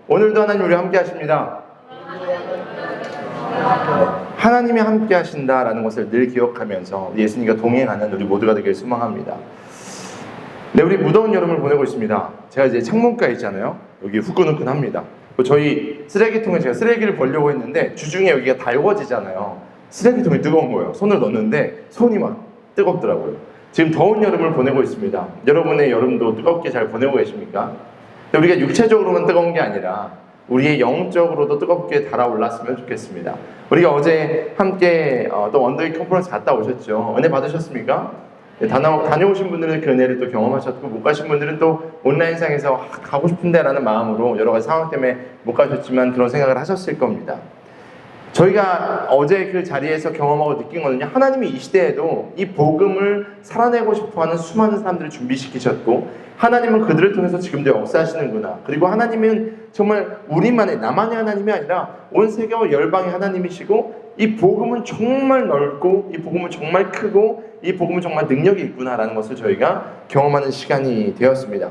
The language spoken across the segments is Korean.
오늘도 하나님 우리와 함께 하십니다. 하나님이 함께 하신다라는 것을 늘 기억하면서 예수님과 동행하는 우리 모두가 되길 소망합니다. 네, 우리 무더운 여름을 보내고 있습니다. 제가 이제 창문가에 있잖아요. 여기 후끈후끈합니다. 저희 쓰레기통에 제가 쓰레기를 버리려고 했는데 주중에 여기가 달궈지잖아요. 쓰레기통이 뜨거운 거예요. 손을 넣는데 손이 막 뜨겁더라고요. 지금 더운 여름을 보내고 있습니다. 여러분의 여름도 뜨겁게 잘 보내고 계십니까? 우리가 육체적으로만 뜨거운 게 아니라 우리의 영적으로도 뜨겁게 달아올랐으면 좋겠습니다. 우리가 어제 함께 또 원더윗 컨퍼런스 갔다 오셨죠? 은혜 받으셨습니까? 다녀오신 분들은 그 은혜를 또 경험하셨고, 못 가신 분들은 또 온라인상에서 가고 싶은데 라는 마음으로 여러 가지 상황 때문에 못 가셨지만 그런 생각을 하셨을 겁니다. 저희가 어제 그 자리에서 경험하고 느낀 거는요, 하나님이 이 시대에도 이 복음을 살아내고 싶어하는 수많은 사람들을 준비시키셨고, 하나님은 그들을 통해서 지금도 역사하시는구나. 그리고 하나님은 정말 우리만의, 나만의 하나님이 아니라 온 세계와 열방의 하나님이시고, 이 복음은 정말 넓고, 이 복음은 정말 크고, 이 복음은 정말 능력이 있구나라는 것을 저희가 경험하는 시간이 되었습니다.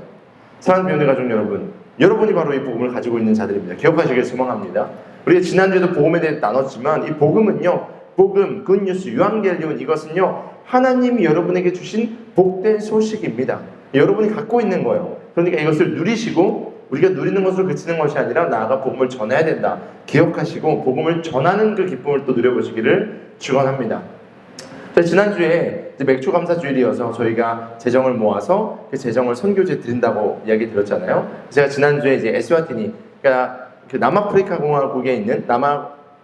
사랑하는 비욘드 가족 여러분, 여러분이 바로 이 복음을 가지고 있는 자들입니다. 기억하시길 소망합니다. 우리가 지난주에도 복음에 대해 나눴지만, 이 복음은요, 복음, 굿뉴스, 유앙겔리온, 이것은요, 하나님이 여러분에게 주신 복된 소식입니다. 여러분이 갖고 있는 거예요. 그러니까 이것을 누리시고, 우리가 누리는 것으로 그치는 것이 아니라 나아가 복음을 전해야 된다. 기억하시고 복음을 전하는 그 기쁨을 또 누려보시기를 축원합니다. 지난주에 맥주 감사 주일이어서 저희가 재정을 모아서 그 재정을 선교지에 드린다고 이야기 드렸잖아요. 제가 지난주에 이제 에스와티니, 그러니까 그 남아프리카 공화국에 있는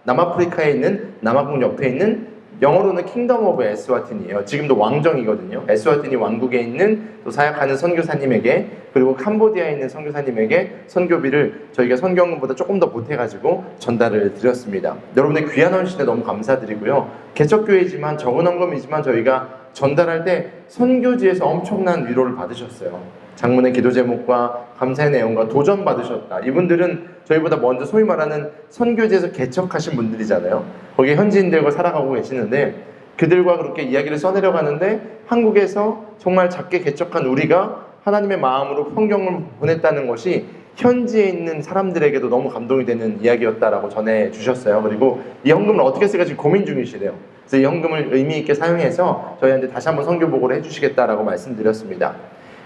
남아프리카에 있는 남아공 옆에 있는, 영어로는 킹덤 오브 에스와티니예요. 지금도 왕정이거든요. 에스와티니 왕국에 있는 또 사역하는 선교사님에게, 그리고 캄보디아에 있는 선교사님에게 선교비를 저희가 선교원금보다 조금 더 보태가지고 전달을 드렸습니다. 여러분의 귀한 헌신에 너무 감사드리고요. 개척교회지만 적은 헌금이지만 저희가 전달할 때 선교지에서 엄청난 위로를 받으셨어요. 장문의 기도 제목과 감사의 내용과 도전 받으셨다. 이분들은 저희보다 먼저 소위 말하는 선교지에서 개척하신 분들이잖아요. 거기에 현지인들과 살아가고 계시는데, 그들과 그렇게 이야기를 써내려 가는데 한국에서 정말 작게 개척한 우리가 하나님의 마음으로 성경을 보냈다는 것이 현지에 있는 사람들에게도 너무 감동이 되는 이야기였다라고 전해주셨어요. 그리고 이 헌금을 어떻게 쓸까 지금 고민 중이시래요. 그래서 이 헌금을 의미 있게 사용해서 저희한테 다시 한번 선교 보고를 해주시겠다라고 말씀드렸습니다.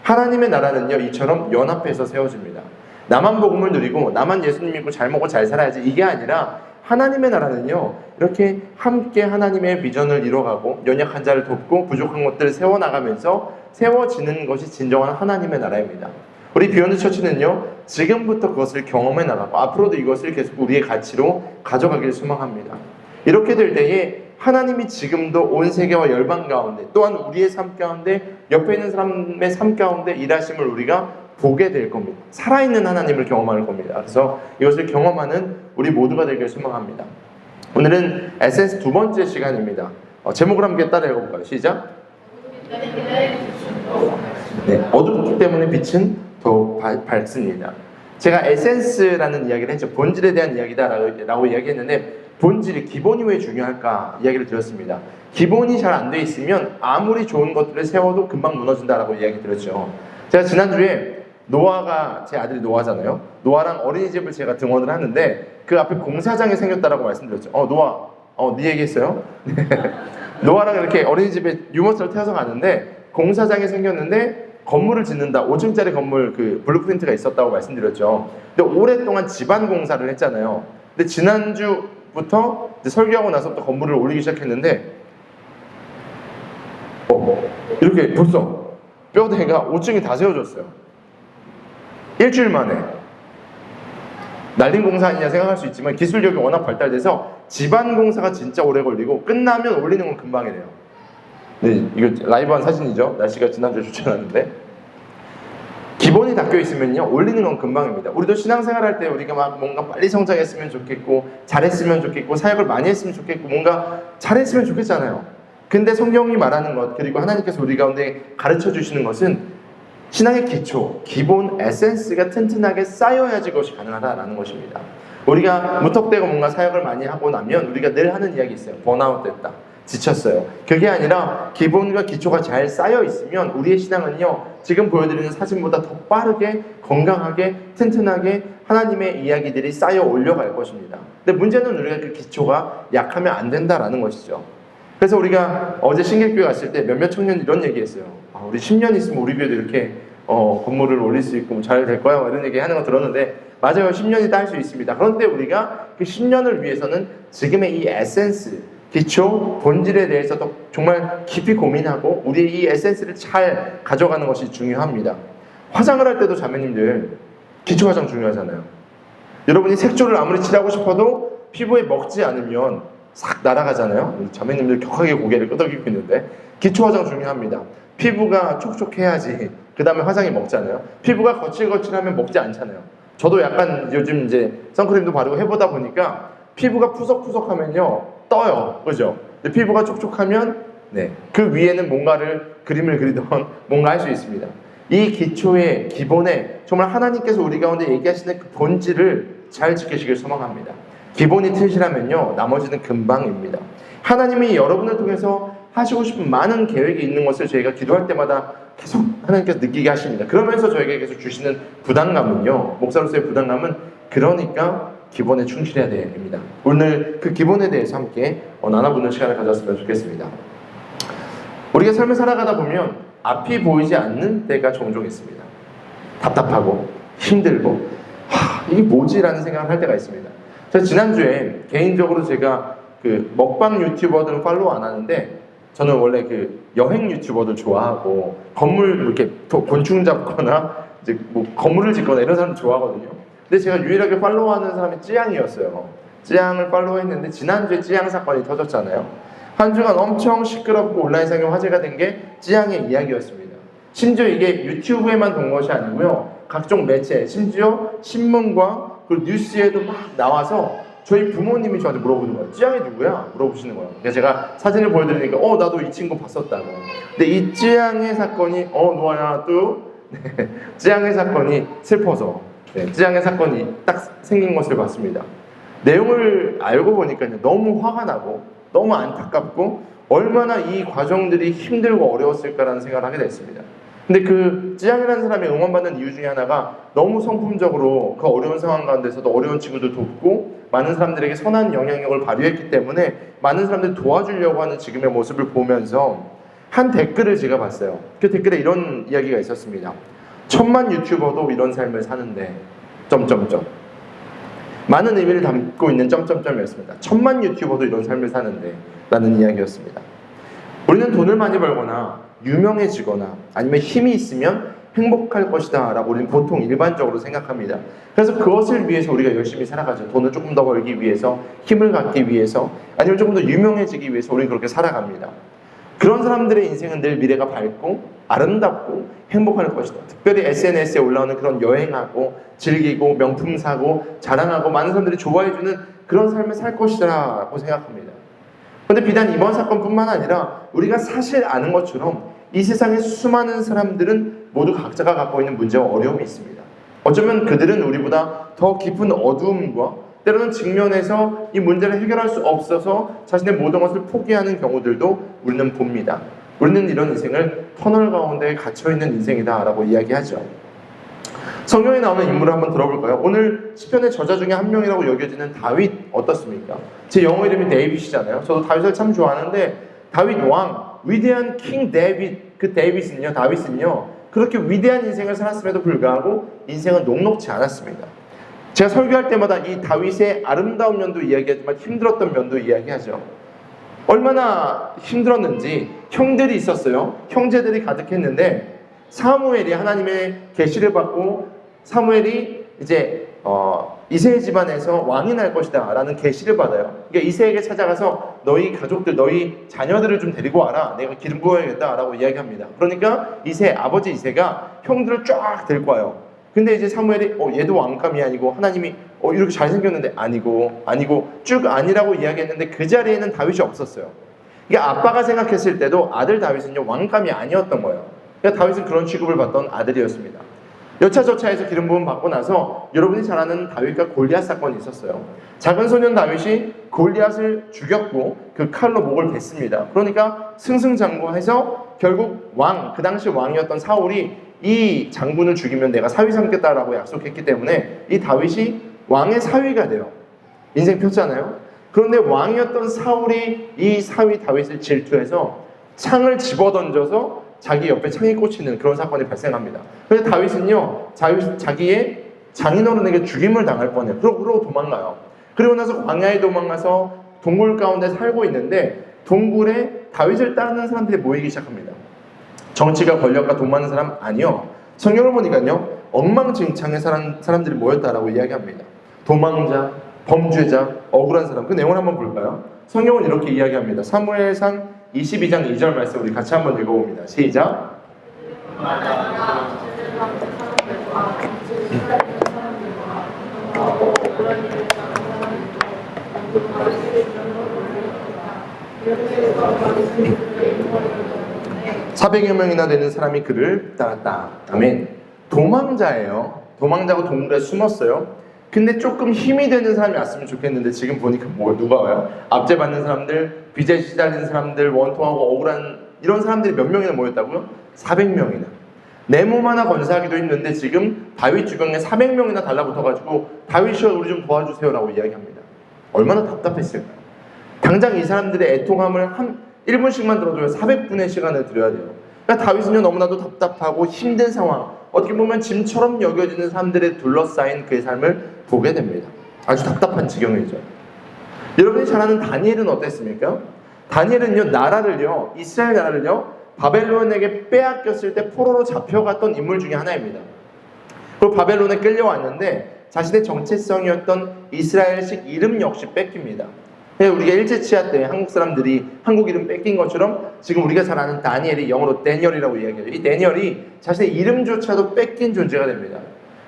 하나님의 나라는요, 이처럼 연합해서 세워집니다. 나만 복음을 누리고 나만 예수님 믿고 잘 먹고 잘 살아야지, 이게 아니라 하나님의 나라는요, 이렇게 함께 하나님의 비전을 이뤄가고 연약한 자를 돕고 부족한 것들을 세워나가면서 세워지는 것이 진정한 하나님의 나라입니다. 우리 비욘드 처치는요, 지금부터 그것을 경험해 나가고 앞으로도 이것을 계속 우리의 가치로 가져가길 소망합니다. 이렇게 될 때에 하나님이 지금도 온 세계와 열방 가운데, 또한 우리의 삶 가운데, 옆에 있는 사람의 삶 가운데 일하심을 우리가 보게 될 겁니다. 살아있는 하나님을 경험할 겁니다. 그래서 이것을 경험하는 우리 모두가 되길 소망합니다. 오늘은 에센스 두 번째 시간입니다. 제목을 함께 따라 읽어볼까요? 시작! 네, 어둡기 때문에 빛은 더욱 밝습니다. 제가 에센스라는 이야기를 했죠. 본질에 대한 이야기다라고 이야기했는데, 본질이, 기본이 왜 중요할까 이야기를 드렸습니다. 기본이 잘 안 돼 있으면 아무리 좋은 것들을 세워도 금방 무너진다라고 이야기 드렸죠. 제가 지난주에 노아가, 제 아들이 노아잖아요. 노아랑 어린이집을 제가 등원을 하는데 그 앞에 공사장이 생겼다라고 말씀드렸죠. 노아, 네 얘기했어요? 노아랑 이렇게 어린이집에 유모차를 태워서 가는데 공사장이 생겼는데 건물을 짓는다. 5층짜리 건물 그 블루프린트가 있었다고 말씀드렸죠. 근데 오랫동안 집안 공사를 했잖아요. 근데 지난주부터 이제 설교하고 나서부터 건물을 올리기 시작했는데 이렇게 벌써 뼈대가 5층이 다 세워졌어요. 일주일 만에. 날린 공사 아니냐 생각할 수 있지만 기술력이 워낙 발달돼서 집안 공사가 진짜 오래 걸리고 끝나면 올리는 건 금방이래요. 네, 이거 라이브한 사진이죠. 날씨가 지난주에 좋지 않았는데, 기본이 닦여 있으면요, 올리는 건 금방입니다. 우리도 신앙생활 할 때 우리가 막 뭔가 빨리 성장했으면 좋겠고, 잘했으면 좋겠고, 사역을 많이 했으면 좋겠고, 뭔가 잘했으면 좋겠잖아요. 근데 성경이 말하는 것, 그리고 하나님께서 우리 가운데 가르쳐 주시는 것은 신앙의 기초, 기본 에센스가 튼튼하게 쌓여야지 그것이 가능하다라는 것입니다. 우리가 무턱대고 뭔가 사역을 많이 하고 나면 우리가 늘 하는 이야기 있어요. 번아웃 됐다, 지쳤어요. 그게 아니라 기본과 기초가 잘 쌓여 있으면 우리의 신앙은요, 지금 보여드리는 사진보다 더 빠르게, 건강하게, 튼튼하게 하나님의 이야기들이 쌓여 올려갈 것입니다. 근데 문제는 우리가 그 기초가 약하면 안 된다라는 것이죠. 그래서 우리가 어제 신길교회 갔을 때 몇몇 청년이 이런 얘기했어요. 우리 10년 있으면 우리 교회도 이렇게 건물을 올릴 수 있고 잘 될 거야 이런 얘기 하는 거 들었는데, 맞아요. 10년이다 할 수 있습니다. 그런데 우리가 그 10년을 위해서는 지금의 이 에센스, 기초, 본질에 대해서 더 정말 깊이 고민하고 우리의 이 에센스를 잘 가져가는 것이 중요합니다. 화장을 할 때도 자매님들 기초 화장 중요하잖아요. 여러분이 색조를 아무리 칠하고 싶어도 피부에 먹지 않으면 싹 날아가잖아요. 자매님들 격하게 고개를 끄덕이고 있는데 기초 화장 중요합니다. 피부가 촉촉해야지 그 다음에 화장이 먹잖아요. 피부가 거칠거칠하면 먹지 않잖아요. 저도 약간 요즘 이제 선크림도 바르고 해보다 보니까 피부가 푸석푸석하면요 떠요, 그죠? 근데 피부가 촉촉하면 그 위에는 뭔가를 그림을 그리던 뭔가 할 수 있습니다. 이 기초의 기본에 정말 하나님께서 우리 가운데 얘기하시는 그 본질을 잘 지키시길 소망합니다. 기본이 튼실하면요 나머지는 금방입니다. 하나님이 여러분을 통해서 하시고 싶은 많은 계획이 있는 것을 저희가 기도할 때마다 계속 하나님께서 느끼게 하십니다. 그러면서 저에게 계속 주시는 부담감은요, 목사로서의 부담감은 그러니까 기본에 충실해야 됩니다. 오늘 그 기본에 대해서 함께 나눠보는 시간을 가졌으면 좋겠습니다. 우리가 삶을 살아가다 보면 앞이 보이지 않는 때가 종종 있습니다. 답답하고 힘들고 이게 뭐지라는 생각을 할 때가 있습니다. 제가 지난주에 개인적으로 제가 그 먹방 유튜버들은 팔로우 안 하는데 저는 원래 그 여행 유튜버들 좋아하고 건물 이렇게 곤충 잡거나 이제 뭐 건물을 짓거나 이런 사람 좋아하거든요. 근데 제가 유일하게 팔로우하는 사람이 찌양이었어요. 찌양을 팔로우했는데 지난주에 찌양 사건이 터졌잖아요. 한 주간 엄청 시끄럽고 온라인상에 화제가 된 게 찌양의 이야기였습니다. 심지어 이게 유튜브에만 돈 것이 아니고요, 각종 매체, 심지어 신문과 그 뉴스에도 막 나와서 저희 부모님이 저한테 물어보는 거예요. 찌양이 누구야? 물어보시는 거예요. 그래서 제가 사진을 보여드리니까 나도 이 친구 봤었다고. 근데 이 찌양의 사건이 노아야 또 찌양의 사건이 슬퍼서 찌양의 사건이 딱 생긴 것을 봤습니다. 내용을 알고 보니까 너무 화가 나고 너무 안타깝고 얼마나 이 과정들이 힘들고 어려웠을까라는 생각을 하게 됐습니다. 근데 그 찌양이라는 사람이 응원받는 이유 중에 하나가 너무 성품적으로 그 어려운 상황 가운데서도 어려운 친구들 돕고 많은 사람들에게 선한 영향력을 발휘했기 때문에 많은 사람들이 도와주려고 하는 지금의 모습을 보면서 한 댓글을 제가 봤어요. 그 댓글에 이런 이야기가 있었습니다. 1000만 유튜버도 이런 삶을 사는데 많은 의미를 담고 있는 점점점이었습니다. 1000만 유튜버도 이런 삶을 사는데 라는 이야기였습니다. 우리는 돈을 많이 벌거나 유명해지거나 아니면 힘이 있으면 행복할 것이다 라고 우리는 보통 일반적으로 생각합니다. 그래서 그것을 위해서 우리가 열심히 살아가죠. 돈을 조금 더 벌기 위해서, 힘을 갖기 위해서, 아니면 조금 더 유명해지기 위해서 우리는 그렇게 살아갑니다. 그런 사람들의 인생은 늘 미래가 밝고 아름답고 행복할 것이다. 특별히 SNS에 올라오는 그런 여행하고 즐기고 명품 사고 자랑하고 많은 사람들이 좋아해주는 그런 삶을 살 것이라고 생각합니다. 그런데 비단 이번 사건뿐만 아니라 우리가 사실 아는 것처럼 이 세상의 수많은 사람들은 모두 각자가 갖고 있는 문제와 어려움이 있습니다. 어쩌면 그들은 우리보다 더 깊은 어두움과 때로는 직면해서 이 문제를 해결할 수 없어서 자신의 모든 것을 포기하는 경우들도 우리는 봅니다. 우리는 이런 인생을 터널 가운데 갇혀있는 인생이다 라고 이야기하죠. 성경에 나오는 인물을 한번 들어볼까요? 오늘 시편의 저자 중에 한 명이라고 여겨지는 다윗 어떻습니까? 제 영어 이름이 데이빗이잖아요. 저도 다윗을 참 좋아하는데 다윗 왕, 위대한 킹 데이빗, 그 다윗은요 그렇게 위대한 인생을 살았음에도 불구하고 인생은 녹록지 않았습니다. 제가 설교할 때마다 이 다윗의 아름다운 면도 이야기하지만 힘들었던 면도 이야기하죠. 얼마나 힘들었는지 형들이 있었어요. 형제들이 가득했는데 사무엘이 하나님의 계시를 받고 사무엘이 이제 이새의 집안에서 왕이 날 것이다 라는 계시를 받아요. 그러니까 이새에게 찾아가서 너희 가족들, 너희 자녀들을 좀 데리고 와라. 내가 기름 부어야겠다 라고 이야기합니다. 그러니까 아버지 이새가 형들을 쫙 데리고 와요. 근데 이제 사무엘이 얘도 왕감이 아니고 하나님이 이렇게 잘생겼는데 아니고 쭉 아니라고 이야기했는데 그 자리에는 다윗이 없었어요. 이게 아빠가 생각했을 때도 아들 다윗은요 왕감이 아니었던 거예요. 그러니까 다윗은 그런 취급을 받던 아들이었습니다. 여차저차해서 기름 부음 받고 나서 여러분이 잘 아는 다윗과 골리앗 사건이 있었어요. 작은 소년 다윗이 골리앗을 죽였고 그 칼로 목을 뱄습니다. 그러니까 승승장구해서 결국 그 당시 왕이었던 사울이 이 장군을 죽이면 내가 사위 삼겠다라고 약속했기 때문에 이 다윗이 왕의 사위가 돼요. 인생 폈잖아요. 그런데 왕이었던 사울이 이 사위 다윗을 질투해서 창을 집어던져서 자기 옆에 창이 꽂히는 그런 사건이 발생합니다. 그래서 다윗은요, 자기의 장인어른에게 죽임을 당할 뻔해요. 그러고 도망가요. 그리고 나서 광야에 도망가서 동굴 가운데 살고 있는데 동굴에 다윗을 따르는 사람들이 모이기 시작합니다. 정치가 권력과 돈 많은 사람 아니요. 성경을 보니까요, 엉망진창의 사람들이 모였다라고 이야기합니다. 도망자, 범죄자, 억울한 사람. 그 내용을 한번 볼까요? 성경은 이렇게 이야기합니다. 사무엘상 22장 2절 말씀 우리 같이 한번 읽어봅니다. 시작. 400여 명이나 되는 사람이 그를 따랐다. 아멘. 도망자예요. 도망자고 동굴에 숨었어요. 근데 조금 힘이 되는 사람이 왔으면 좋겠는데 지금 보니까 누가 와요? 압제받는 사람들, 빚에 시달리는 사람들, 원통하고 억울한 이런 사람들이 몇 명이나 모였다고요? 400명이나. 내 몸 하나 건사하기도 힘든데 지금 다윗 주변에 400명이나 달라붙어가지고 다윗이여 우리 좀 도와주세요라고 이야기합니다. 얼마나 답답했을까요? 당장 이 사람들의 애통함을 한 1분씩만 들어줘야 400분의 시간을 들여야 돼요. 그러니까 다윗은요 너무나도 답답하고 힘든 상황, 어떻게 보면 짐처럼 여겨지는 사람들에 둘러싸인 그의 삶을 보게 됩니다. 아주 답답한 지경이죠. 여러분이 잘 아는 다니엘은 어땠습니까? 다니엘은요 나라를요, 이스라엘 나라를요 바벨론에게 빼앗겼을 때 포로로 잡혀갔던 인물 중에 하나입니다. 그리고 바벨론에 끌려왔는데 자신의 정체성이었던 이스라엘식 이름 역시 뺏깁니다. 우리가 일제치하 때 한국 사람들이 한국 이름 뺏긴 것처럼 지금 우리가 잘 아는 다니엘이 영어로 데니얼이라고 이야기해요. 이 데니얼이 자신의 이름조차도 뺏긴 존재가 됩니다.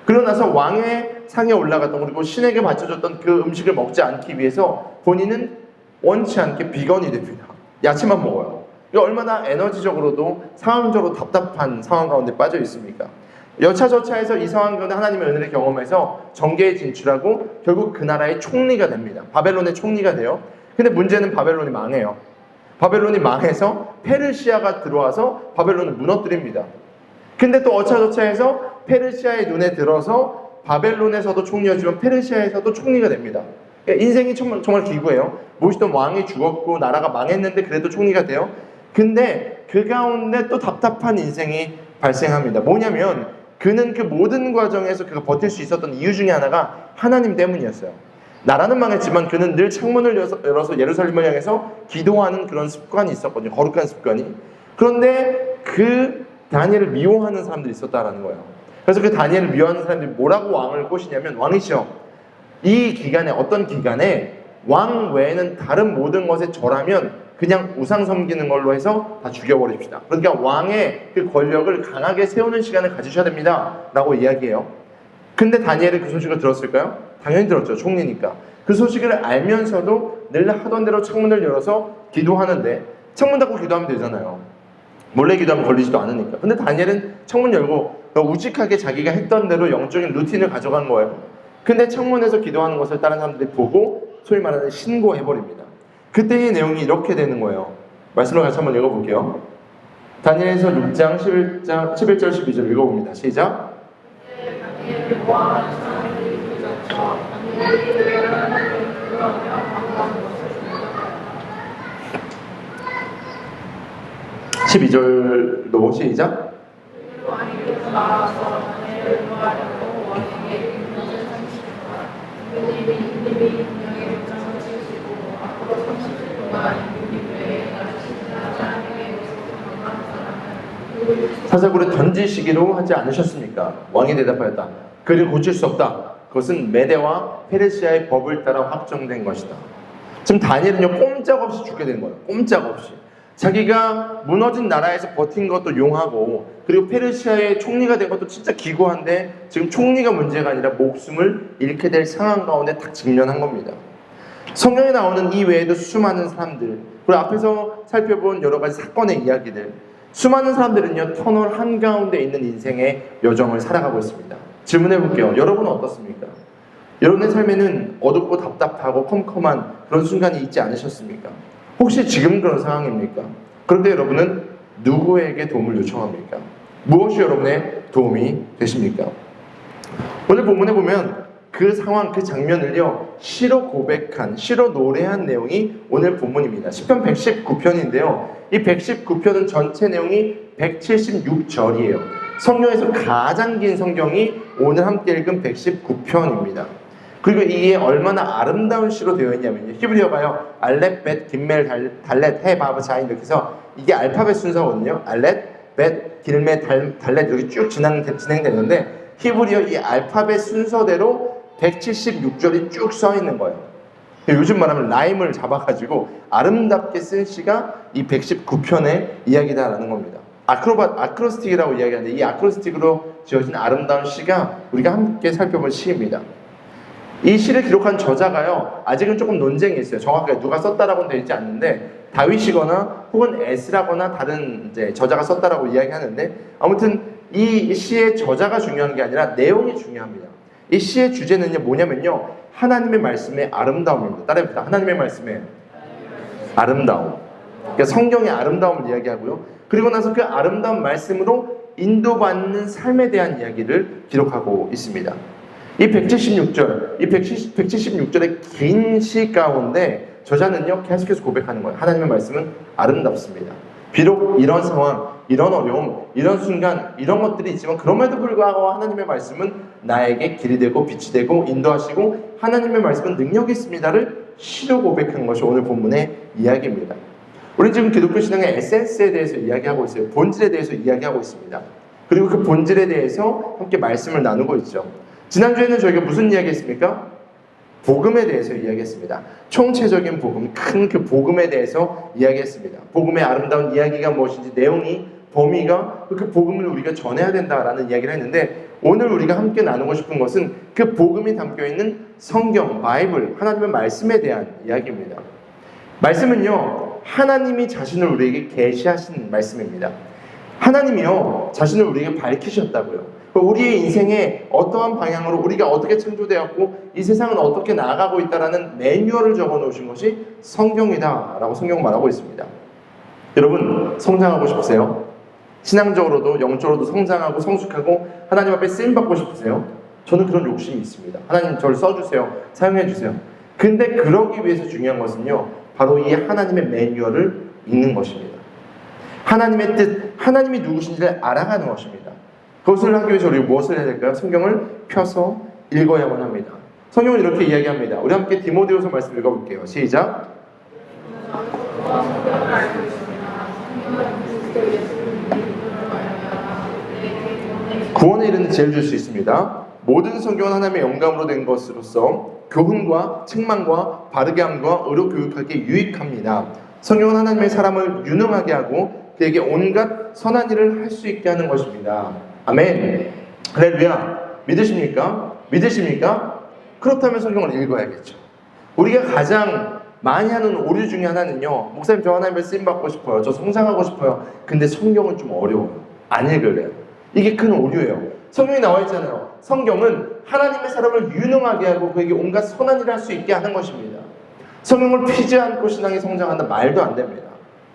그러고 나서 왕의 상에 올라갔던, 그리고 신에게 바쳐줬던 그 음식을 먹지 않기 위해서 본인은 원치 않게 비건이 됩니다. 야채만 먹어요. 이게 얼마나 에너지적으로도 상황적으로 답답한 상황 가운데 빠져 있습니까? 여차저차해서 이 상황 가운데 하나님의 은혜를 경험해서 정계에 진출하고 결국 그 나라의 총리가 됩니다. 바벨론의 총리가 돼요. 근데 문제는 바벨론이 망해요. 바벨론이 망해서 페르시아가 들어와서 바벨론을 무너뜨립니다. 근데 또 어차저차해서 페르시아의 눈에 들어서 바벨론에서도 총리였지만 페르시아에서도 총리가 됩니다. 인생이 정말 기구해요. 모시던 왕이 죽었고 나라가 망했는데 그래도 총리가 돼요. 근데 그 가운데 또 답답한 인생이 발생합니다. 뭐냐면 그는 그 모든 과정에서 그가 버틸 수 있었던 이유 중에 하나가 하나님 때문이었어요. 나라는 망했지만 그는 늘 창문을 열어서 예루살렘을 향해서 기도하는 그런 습관이 있었거든요. 거룩한 습관이. 그런데 그 다니엘을 미워하는 사람들이 있었다라는 거예요. 그래서 그 다니엘을 미워하는 사람들이 뭐라고 왕을 꼬시냐면, 왕이시여, 이 기간에, 어떤 기간에 왕 외에는 다른 모든 것에 절하면 그냥 우상 섬기는 걸로 해서 다 죽여버립시다. 그러니까 왕의 그 권력을 강하게 세우는 시간을 가지셔야 됩니다 라고 이야기해요. 근데 다니엘은 그 소식을 들었을까요? 당연히 들었죠. 총리니까. 그 소식을 알면서도 늘 하던 대로 창문을 열어서 기도하는데, 창문 닫고 기도하면 되잖아요. 몰래 기도하면 걸리지도 않으니까. 근데 다니엘은 창문 열고 우직하게 자기가 했던 대로 영적인 루틴을 가져간 거예요. 근데 창문에서 기도하는 것을 다른 사람들이 보고 소위 말하는 신고해버립니다. 그때의 내용이 이렇게 되는 거예요. 말씀을 같이 한번 읽어볼게요. 다니엘서 6장 11절 12절 읽어봅니다. 시작. 12절도 시작. 사사굴에 던지시기로 하지 않으셨습니까? 왕이 대답하였다. 그를 고칠 수 없다. 그것은 메대와 페르시아의 법을 따라 확정된 것이다. 지금 다니엘은요 꼼짝없이 죽게 된 거예요. 꼼짝없이. 자기가 무너진 나라에서 버틴 것도 용하고, 그리고 페르시아의 총리가 된 것도 진짜 기구한데 지금 총리가 문제가 아니라 목숨을 잃게 될 상황 가운데 딱 직면한 겁니다. 성경에 나오는 이 외에도 수많은 사람들, 그리고 앞에서 살펴본 여러 가지 사건의 이야기들, 수많은 사람들은요 터널 한가운데 있는 인생의 여정을 살아가고 있습니다. 질문해 볼게요. 여러분은 어떻습니까? 여러분의 삶에는 어둡고 답답하고 컴컴한 그런 순간이 있지 않으셨습니까? 혹시 지금 그런 상황입니까? 그런데 여러분은 누구에게 도움을 요청합니까? 무엇이 여러분의 도움이 되십니까? 오늘 본문에 보면 그 상황, 그 장면을요, 시로 고백한, 시로 노래한 내용이 오늘 본문입니다. 시편 119편인데요. 이 119편은 전체 내용이 176절이에요. 성경에서 가장 긴 성경이 오늘 함께 읽은 119편입니다. 그리고 이게 얼마나 아름다운 시로 되어 있냐면요. 히브리어가요, 알렛, 벳, 김멜, 달렛, 해, 바브, 자인 이렇게 해서 이게 알파벳 순서거든요. 알렛, 벳, 길메, 달렛 이렇게 쭉 진행되는데 히브리어 이 알파벳 순서대로 176절이 쭉 써 있는 거예요. 요즘 말하면 라임을 잡아가지고 아름답게 쓴 시가 이 119편의 이야기다라는 겁니다. 아크로스틱이라고 이야기하는데 이 아크로스틱으로 지어진 아름다운 시가 우리가 함께 살펴볼 시입니다. 이 시를 기록한 저자가요, 아직은 조금 논쟁이 있어요. 정확하게 누가 썼다라고는 되어 있지 않는데 다윗이거나 혹은 에스라거나 다른 이제 저자가 썼다라고 이야기하는데, 아무튼 이 시의 저자가 중요한 게 아니라 내용이 중요합니다. 이 시의 주제는요, 뭐냐면요, 하나님의 말씀의 아름다움입니다. 따라해봅시다. 하나님의 말씀의 아름다움. 그러니까 성경의 아름다움을 이야기하고요. 그리고 나서 그 아름다운 말씀으로 인도받는 삶에 대한 이야기를 기록하고 있습니다. 이 176절, 이 176절의 긴 시 가운데 저자는요, 계속해서 고백하는 거예요. 하나님의 말씀은 아름답습니다. 비록 이런 상황, 이런 어려움, 이런 순간, 이런 것들이 있지만 그럼에도 불구하고 하나님의 말씀은 나에게 길이 되고 빛이 되고 인도하시고 하나님의 말씀은 능력이 있습니다를 시로 고백한 것이 오늘 본문의 이야기입니다. 우리 지금 기독교 신앙의 에센스에 대해서 이야기하고 있어요. 본질에 대해서 이야기하고 있습니다. 그리고 그 본질에 대해서 함께 말씀을 나누고 있죠. 지난주에는 저희가 무슨 이야기했습니까? 복음에 대해서 이야기했습니다. 총체적인 복음, 큰 그 복음에 대해서 이야기했습니다. 복음의 아름다운 이야기가 무엇인지, 내용이, 범위가 그 복음을 우리가 전해야 된다라는 이야기를 했는데, 오늘 우리가 함께 나누고 싶은 것은 그 복음이 담겨있는 성경, 바이블, 하나님의 말씀에 대한 이야기입니다. 말씀은요, 하나님이 자신을 우리에게 계시하신 말씀입니다. 하나님이요, 자신을 우리에게 밝히셨다고요. 우리의 인생에 어떠한 방향으로 우리가 어떻게 창조되었고 이 세상은 어떻게 나아가고 있다라는 매뉴얼을 적어 놓으신 것이 성경이다라고 성경은 말하고 있습니다. 여러분, 성장하고 싶으세요? 신앙적으로도 영적으로도 성장하고 성숙하고 하나님 앞에 쓰임받고 싶으세요? 저는 그런 욕심이 있습니다. 하나님 저를 써주세요. 사용해주세요. 근데 그러기 위해서 중요한 것은요, 바로 이 하나님의 매뉴얼을 읽는 것입니다. 하나님의 뜻, 하나님이 누구신지를 알아가는 것입니다. 그것을 하기 위해서 우리 무엇을 해야 될까요? 성경을 펴서 읽어야만 합니다. 성경은 이렇게 이야기합니다. 우리 함께 디모데후서 말씀 읽어볼게요. 시작. 구원에 이르는 지혜를 줄 수 있습니다. 모든 성경은 하나님의 영감으로 된 것으로서 교훈과 책망과 바르게 함과 의로 교육하기에 유익합니다. 성경은 하나님의 사람을 유능하게 하고 그에게 온갖 선한 일을 할 수 있게 하는 것입니다. 아멘. 할렐루야. 믿으십니까? 믿으십니까? 그렇다면 성경을 읽어야겠죠. 우리가 가장 많이 하는 오류 중에 하나는요, 목사님 저 하나님의 쓰임받고 싶어요, 저 성장하고 싶어요, 근데 성경은 좀 어려워요, 안 읽을래요. 이게 큰 오류예요. 성경이 나와 있잖아요. 성경은 하나님의 사람을 유능하게 하고 그에게 온갖 선한 일을 할 수 있게 하는 것입니다. 성경을 피지 않고 신앙이 성장한다 말도 안 됩니다.